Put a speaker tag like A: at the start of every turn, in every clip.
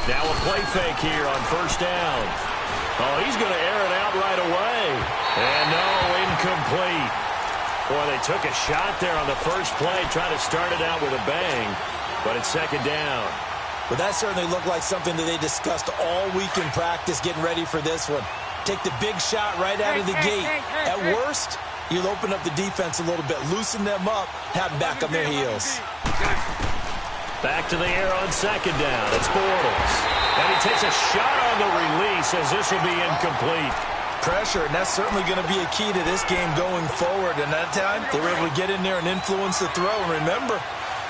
A: Now a play fake here on first down. Oh, he's going to air it out right away. And no, incomplete. Boy, they took a shot there on the first play, trying to start it out with a bang. But it's second down.
B: Well, that certainly looked like something that they discussed all week in practice getting ready for this one. Take the big shot right out of the gate. At worst, you'll open up the defense a little bit, loosen them up, have them back on their heels.
A: Back to the air on second down. It's Bortles. And he takes a shot on the release as this will be incomplete.
B: Pressure, and that's certainly going to be a key to this game going forward. And that time, they were able to get in there and influence the throw. And remember,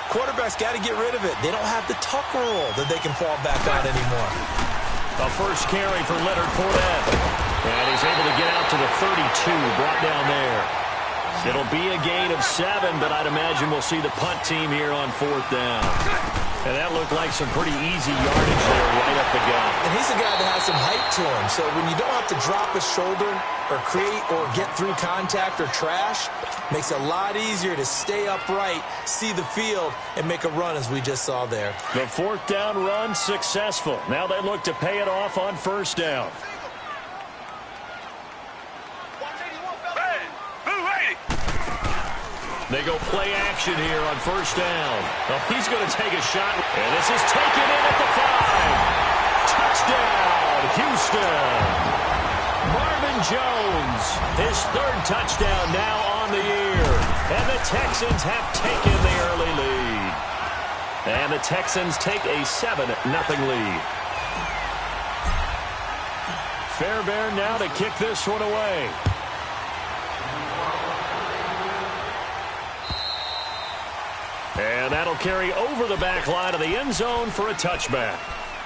B: quarterbacks got to get rid of it. They don't have the Tucker rule that they can fall back on anymore.
A: A first carry for Leonard Fournette. And he's able to get out to the 32, brought down there. It'll be a gain of 7, but I'd imagine we'll see the punt team here on fourth down. And that looked like some pretty easy yardage there right up the gut.
B: And he's a guy that has some height to him, so when you don't have to drop a shoulder or create or get through contact or trash, makes it a lot easier to stay upright, see the field, and make a run as we just saw there.
A: The fourth down run successful. Now they look to pay it off on first down. They go play action here on first down. Oh, he's going to take a shot. And this is taken in at the 5. Touchdown, Houston. Marvin Jones, his third touchdown now on the year. And the Texans have taken the early lead. And the Texans take a 7-0 lead. Fairbairn now to kick this one away. And that'll carry over the back line of the end zone for a touchback.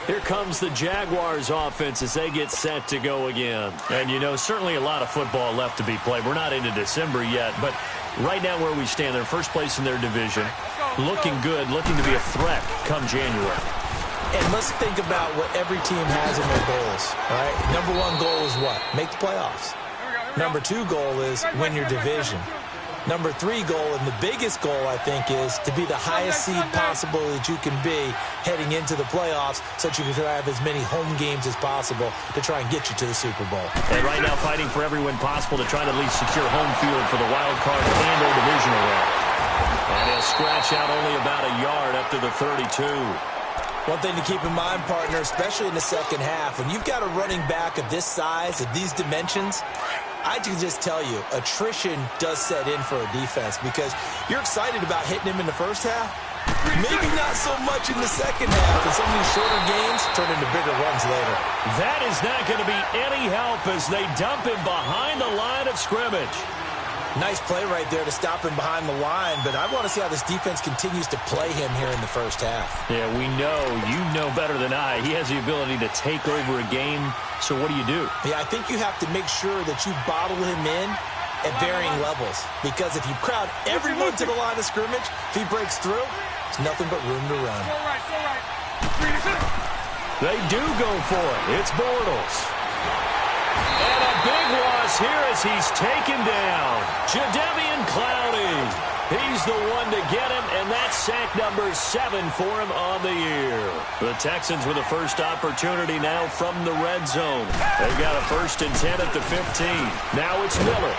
A: Here comes the Jaguars offense as they get set to go again. And, you know, certainly a lot of football left to be played. We're not into December yet, but right now where we stand, they're first place in their division. Looking good, looking to be a threat come January.
B: And let's think about what every team has in their goals, all right? Number one goal is what? Make the playoffs. Number two goal is win your division. Number 3 goal, and the biggest goal, I think, is to be the highest seed possible that you can be heading into the playoffs so that you can have as many home games as possible to try and get you to the Super Bowl.
A: And right now fighting for every win possible to try to at least secure home field for the wild card and or divisional round. And he'll scratch out only about a yard up to the 32.
B: One thing to keep in mind, partner, especially in the second half, when you've got a running back of this size, of these dimensions, I can just tell you, attrition does set in for a defense because you're excited about hitting him in the first half. Maybe not so much in the second half, and some of these shorter games turn into bigger runs later.
A: That is not going to be any help as they dump him behind the line of scrimmage.
B: Nice play right there to stop him behind the line, but I want to see how this defense continues to play him here in the first half.
A: Yeah, we know. You know better than I. He has the ability to take over a game, so what do?
B: Yeah, I think you have to make sure that you bottle him in at varying levels, because if you crowd everyone to the line of scrimmage, if he breaks through, it's nothing but room to run.
A: They do go for it. It's Bortles. And a big loss here as he's taken down. Jadeveon Clowney. He's the one to get him, and that's sack number 7 for him on the year. The Texans with a first opportunity now from the red zone. They've got a 1st and 10 at the 15. Now it's Miller.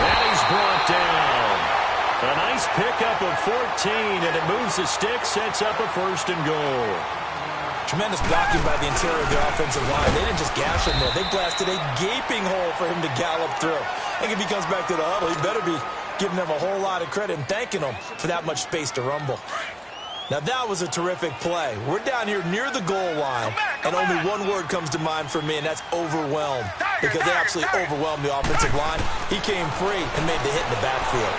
A: And he's brought down. A nice pickup of 14, and it moves the stick, sets up a 1st and goal.
B: Tremendous blocking by the interior of the offensive line. They didn't just gash him there. They blasted a gaping hole for him to gallop through. I think if he comes back to the huddle, he better be giving them a whole lot of credit and thanking them for that much space to rumble. Now, that was a terrific play. We're down here near the goal line, and only one word comes to mind for me, and that's overwhelmed, because they absolutely overwhelmed the offensive line. He came free and made the hit in the backfield.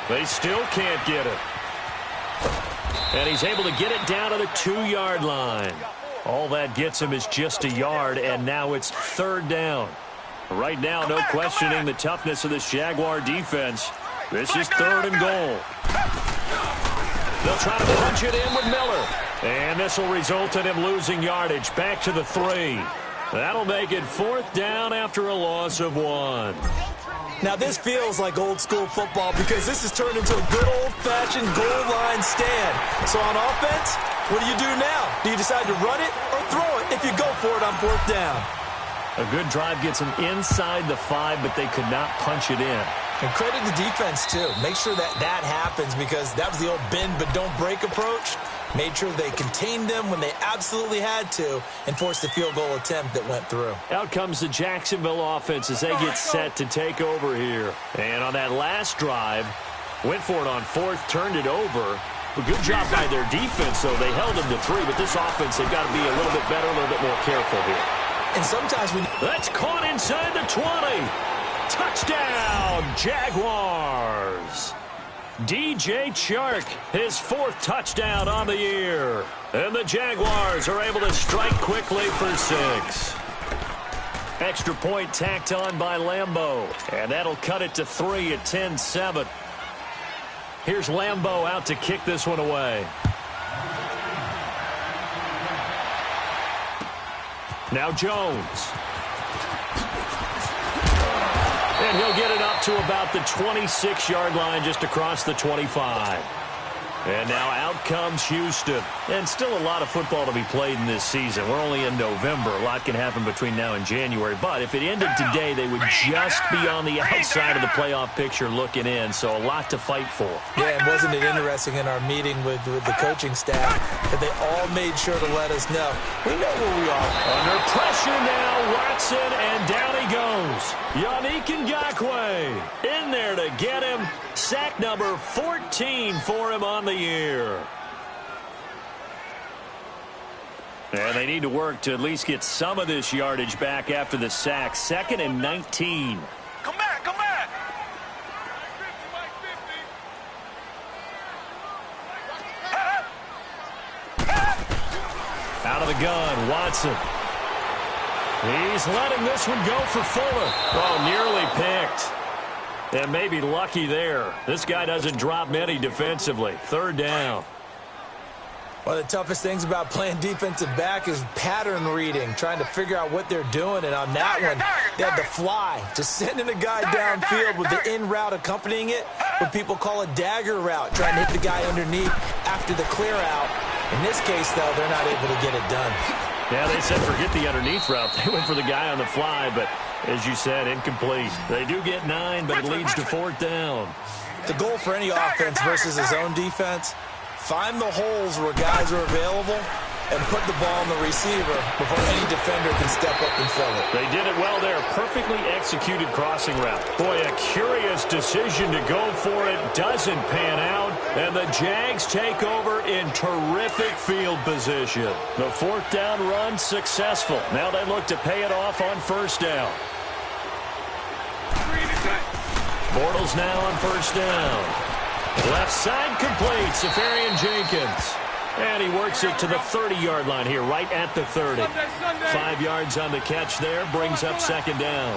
A: They still can't get it. And he's able to get it down to the 2-yard line. All that gets him is just a yard, and now it's 3rd down. Right now, no questioning the toughness of this Jaguar defense. This is 3rd and goal. They'll try to punch it in with Miller. And this will result in him losing yardage back to the 3. That'll make it 4th down after a loss of 1.
B: Now, this feels like old-school football because this has turned into a good old-fashioned goal line stand. So on offense, what do you do now? Do you decide to run it or throw it if you go for it on 4th down?
A: A good drive gets them inside the 5, but they could not punch it in.
B: And credit the defense, too. Make sure that happens because that was the old bend but don't break approach. Made sure they contained them when they absolutely had to and forced the field goal attempt that went through.
A: Out comes the Jacksonville offense as they get set to take over here. And on that last drive, went for it on 4th, turned it over. A good job by their defense, though. They held them to 3, but this offense, they've got to be a little bit better, a little bit more careful here.
B: And sometimes when...
A: That's caught inside the 20. Touchdown, Jaguars. DJ Chark, his 4th touchdown on the year. And the Jaguars are able to strike quickly for 6. Extra point tacked on by Lambeau. And that'll cut it to 3 at 10-7. Here's Lambeau out to kick this one away. Now Jones. And he'll get it up to about the 26-yard line just across the 25. And now out comes Houston. And still a lot of football to be played in this season. We're only in November. A lot can happen between now and January. But if it ended today, they would just be on the outside of the playoff picture looking in. So a lot to fight for.
B: Yeah, and wasn't it interesting in our meeting with the coaching staff that they all made sure to let us know. We know where we are.
A: Under pressure now, Watson, and down he goes. Yannick Ngakoue in there to get him. Sack number 14 for him on the year. And they need to work to at least get some of this yardage back after the sack. 2nd and 19.
C: Come back, come back.
A: Out of the gun, Watson. He's letting this one go for Fuller. Oh, nearly picked. And maybe lucky there. This guy doesn't drop many defensively. 3rd down.
B: One of the toughest things about playing defensive back is pattern reading, trying to figure out what they're doing. And on that one, they had the fly, just sending a guy downfield with the in route accompanying it, what people call a dagger route, trying to hit the guy underneath after the clear out. In this case, though, they're not able to get it done.
A: Yeah, they said forget the underneath route. They went for the guy on the fly, but as you said, incomplete. They do get 9, but it leads to 4th down.
B: The goal for any offense versus his own defense, find the holes where guys are available and put the ball on the receiver before any defender can step up and fill it.
A: They did it well there. Perfectly executed crossing route. Boy, a curious decision to go for it. Doesn't pan out. And the Jags take over in terrific field position. The 4th down run successful. Now they look to pay it off on 1st down. Bortles now on 1st down. Left side complete. Safarian Jenkins. And he works it to the 30-yard line here, right at the 30. 5 yards on the catch there, brings up 2nd down.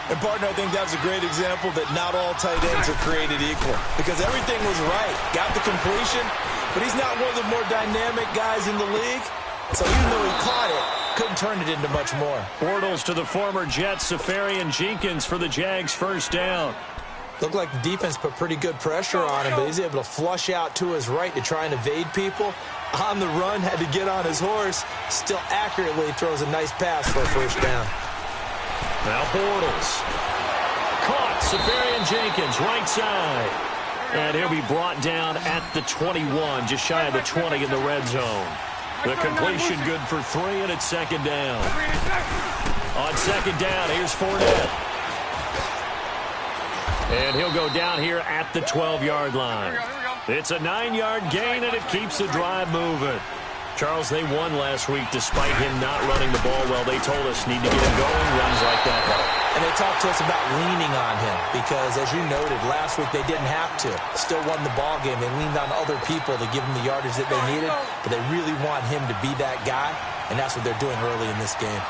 B: And, partner, I think that's a great example that not all tight ends are created equal. Because everything was right. Got the completion, but he's not one of the more dynamic guys in the league. So even though he caught it, couldn't turn it into much more.
A: Bortles to the former Jets, Safarian Jenkins for the Jags' 1st down.
B: Looked like the defense put pretty good pressure on him, but he's able to flush out to his right to try and evade people. On the run, had to get on his horse. Still accurately throws a nice pass for a 1st down.
A: Now Bortles. Caught. Safarian Jenkins, right side. And he'll be brought down at the 21, just shy of the 20 in the red zone. The completion good for 3, and it's 2nd down. On 2nd down, here's Fournette. And he'll go down here at the 12-yard line. It's a 9-yard gain, and it keeps the drive moving. Charles, they won last week despite him not running the ball well. They told us need to get him going, runs like that.
B: And they talked to us about leaning on him because, as you noted, last week they didn't have to. Still won the ball game. They leaned on other people to give them the yardage that they needed, but they really want him to be that guy, and that's what they're doing early in this game.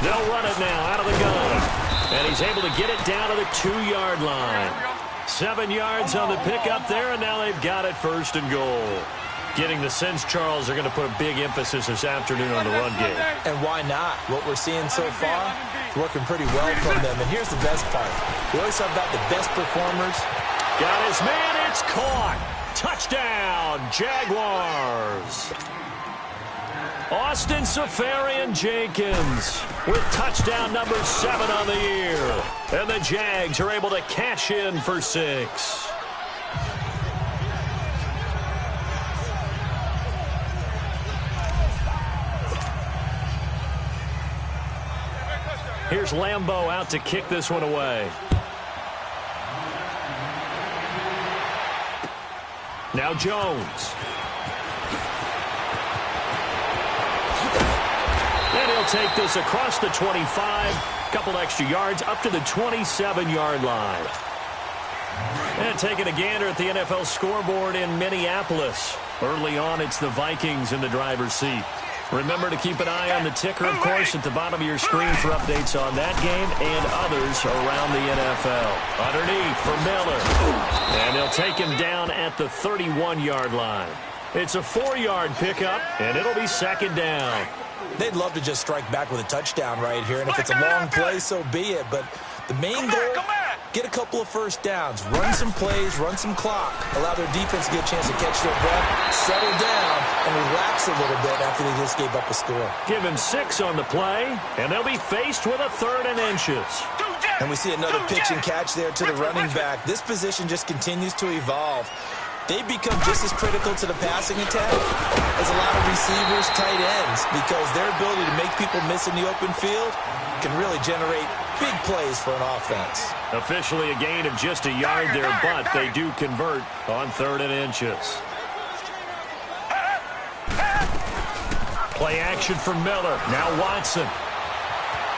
A: They'll run it now out of the gun. And he's able to get it down to the 2-yard line. 7 yards on the pickup there, and now they've got it 1st and goal. Getting the sense, Charles, they're going to put a big emphasis this afternoon on the run game.
B: And why not? What we're seeing so far is working pretty well from them. And here's the best part. We always talk about the best performers.
A: Got his man. It's caught. Touchdown, Jaguars. Austin Safarian-Jenkins with touchdown number 7 on the year. And the Jags are able to cash in for 6. Here's Lambeau out to kick this one away. Now Jones. And he'll take this across the 25. Couple extra yards up to the 27-yard line. And taking a gander at the NFL scoreboard in Minneapolis. Early on, it's the Vikings in the driver's seat. Remember to keep an eye on the ticker, of course, at the bottom of your screen for updates on that game and others around the NFL. Underneath for Miller. And they'll take him down at the 31-yard line. It's a 4-yard pickup, and it'll be 2nd down.
B: They'd love to just strike back with a touchdown right here, and if it's a long play, so be it. But the main goal, get a couple of first downs, run some plays, run some clock, allow their defense to get a chance to catch their breath, settle down, and relax a little bit after they just gave up a score.
A: Give him 6 on the play, and they'll be faced with a 3rd and inches.
B: And we see another pitch and catch there to the running back. This position just continues to evolve. They become just as critical to the passing attack as a lot of receivers, tight ends, because their ability to make people miss in the open field can really generate big plays for an offense.
A: Officially a gain of just a yard there, but they do convert on 3rd and inches. Play action for Miller. Now Watson.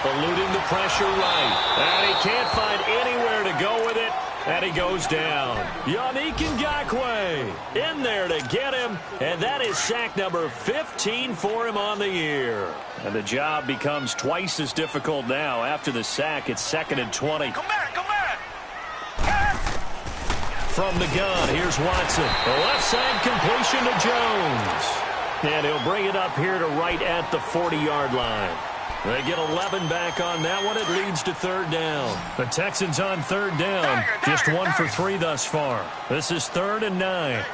A: Eluding the pressure right. And he can't find anywhere to go with it. And he goes down. Yannick Ngakoue in there to get him. And that is sack number 15 for him on the year. And the job becomes twice as difficult now. After the sack, it's 2nd and 20.
C: Come back.
A: From the gun, here's Watson. The left side completion to Jones. And he'll bring it up here to right at the 40-yard line. They get 11 back on that one. It leads to 3rd down. The Texans on 3rd down. Just 1 for 3 thus far. This is 3rd and 9.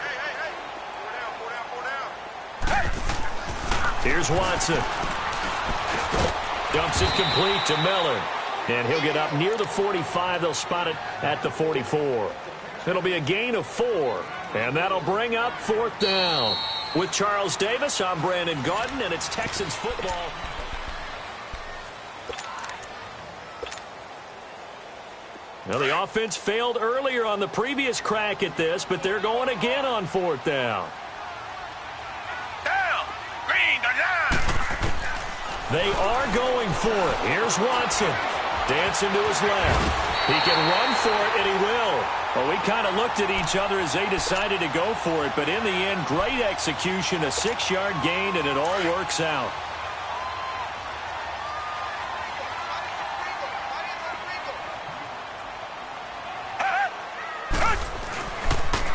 A: Here's Watson. Dumps it complete to Miller. And he'll get up near the 45. They'll spot it at the 44. It'll be a gain of 4. And that'll bring up 4th down. With Charles Davis, I'm Brandon Gaudin, and it's Texans football. Well, the offense failed earlier on the previous crack at this, but they're going again on 4th down. They are going for it. Here's Watson. Dancing to his left. He can run for it, and he will. Well, we kind of looked at each other as they decided to go for it, but in the end, great execution, a 6-yard gain, and it all works out.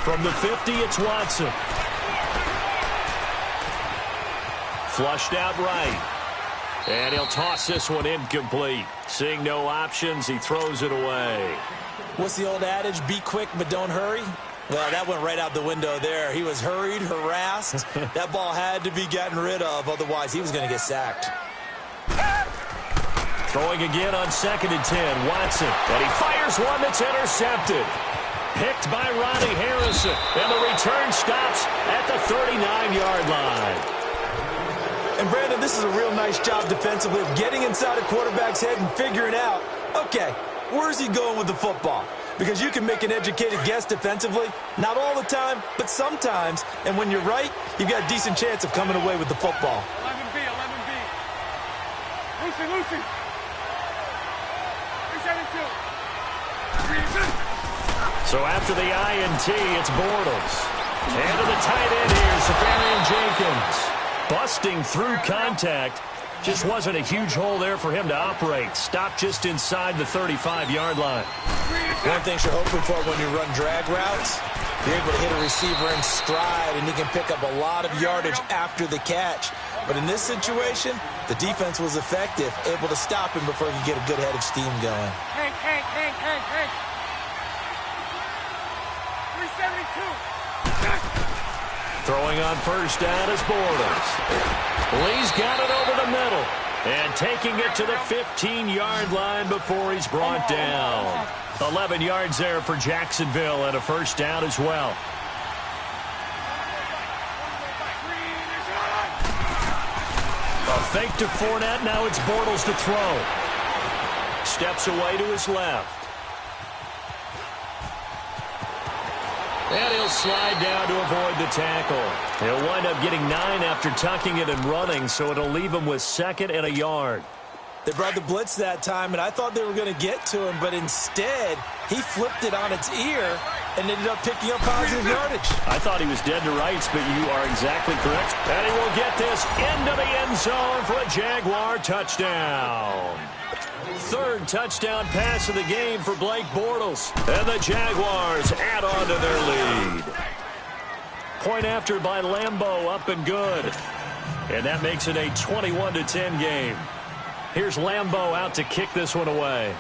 A: From the 50, it's Watson. Flushed out right. And he'll toss this one incomplete. Seeing no options, he throws it away.
B: What's the old adage? Be quick, but don't hurry? Well, that went right out the window there. He was hurried, harassed. That ball had to be gotten rid of. Otherwise, he was going to get sacked.
A: Throwing again on 2nd and 10. Watson. And he fires one that's intercepted. Picked by Ronnie Harrison. And the return stops at the 39-yard line.
B: And, Brandon, this is a real nice job defensively of getting inside a quarterback's head and figuring out, okay, where's he going with the football? Because you can make an educated guess defensively. Not all the time, but sometimes. And when you're right, you've got a decent chance of coming away with the football.
C: 11B. Lucy. 372.
A: So after the INT, it's Bortles. And to the tight end here, Safarian-Jenkins. Busting through contact Just wasn't a huge hole there for him to operate. Stopped just inside the 35-yard line.
B: One thing you're hoping for when you run drag routes, you're able to hit a receiver in stride, and he can pick up a lot of yardage after the catch. But in this situation, the defense was effective, able to stop him before he could get a good head of steam going.
C: Hey. 372.
A: Throwing on first down is Bortles. Lee's got it over the middle. And taking it to the 15-yard line before he's brought down. 11 yards there for Jacksonville and a first down as well. A fake to Fournette. Now it's Bortles to throw. Steps away to his left. And he'll slide down to avoid the tackle. He'll wind up getting 9 after tucking it and running, so it'll leave him with 2nd and a yard.
B: They brought the blitz that time, and I thought they were going to get to him, but instead, he flipped it on its ear and ended up picking up positive yardage.
A: I thought he was dead to rights, but you are exactly correct. And he will get this into the end zone for a Jaguar touchdown. 3rd touchdown pass of the game for Blake Bortles. And the Jaguars add on to their lead. Point after by Lambeau, up and good. And that makes it a 21-10 game. Here's Lambeau out to kick this one away.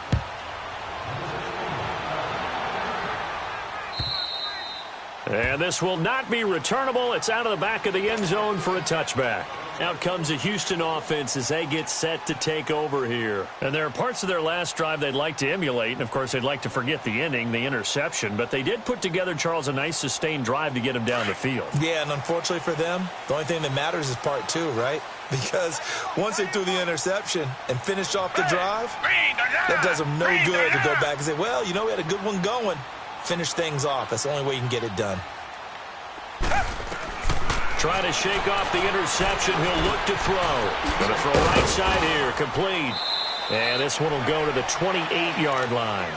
A: And this will not be returnable. It's out of the back of the end zone for a touchback. Out comes the Houston offense as they get set to take over here. And there are parts of their last drive they'd like to emulate. And, of course, they'd like to forget the ending, the interception. But they did put together, Charles, a nice sustained drive to get him down the field.
B: Yeah, and unfortunately for them, the only thing that matters is part 2, right? Because once they threw the interception and finished off the drive, that does them no good to go back and say, well, you know, we had a good one going. Finish things off. That's the only way you can get it done.
A: Trying to shake off the interception. He'll look to throw. Going to throw right side here. Complete. And this one will go to the 28-yard line.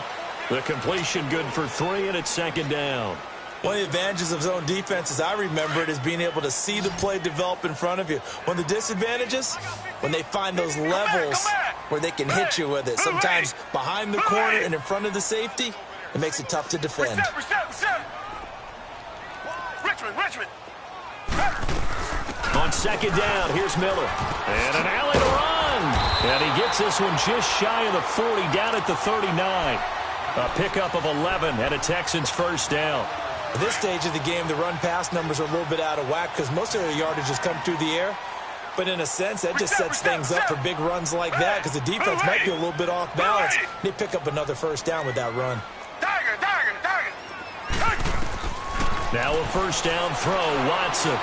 A: The completion good for 3, and it's 2nd down.
B: One of the advantages of zone defense, as I remember it, is being able to see the play develop in front of you. One of the disadvantages, when they find those levels where they can hit you with it. Sometimes behind the corner and in front of the safety, it makes it tough to defend.
C: Richmond.
A: On 2nd down, here's Miller. And an alley to run. And he gets this one just shy of the 40, down at the 39. A pickup of 11 and a Texans first down.
B: At this stage of the game, the run-pass numbers are a little bit out of whack because most of their yardage has come through the air. But in a sense, that just sets things up for big runs like that because the defense might be a little bit off balance. They pick up another first down with that run.
A: Now a first down throw, Watson.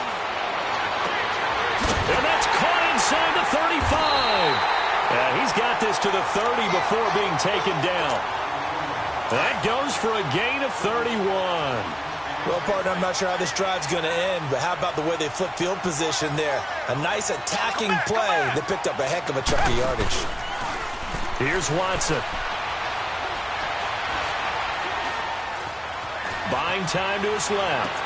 A: And that's caught inside the 35. He's got this to the 30 before being taken down. That goes for a gain of 31.
B: Well, partner, I'm not sure how this drive's going to end, but how about the way they flip field position there? A nice attacking play. They picked up a heck of a chunk of yardage.
A: Here's Watson. Buying time to his left.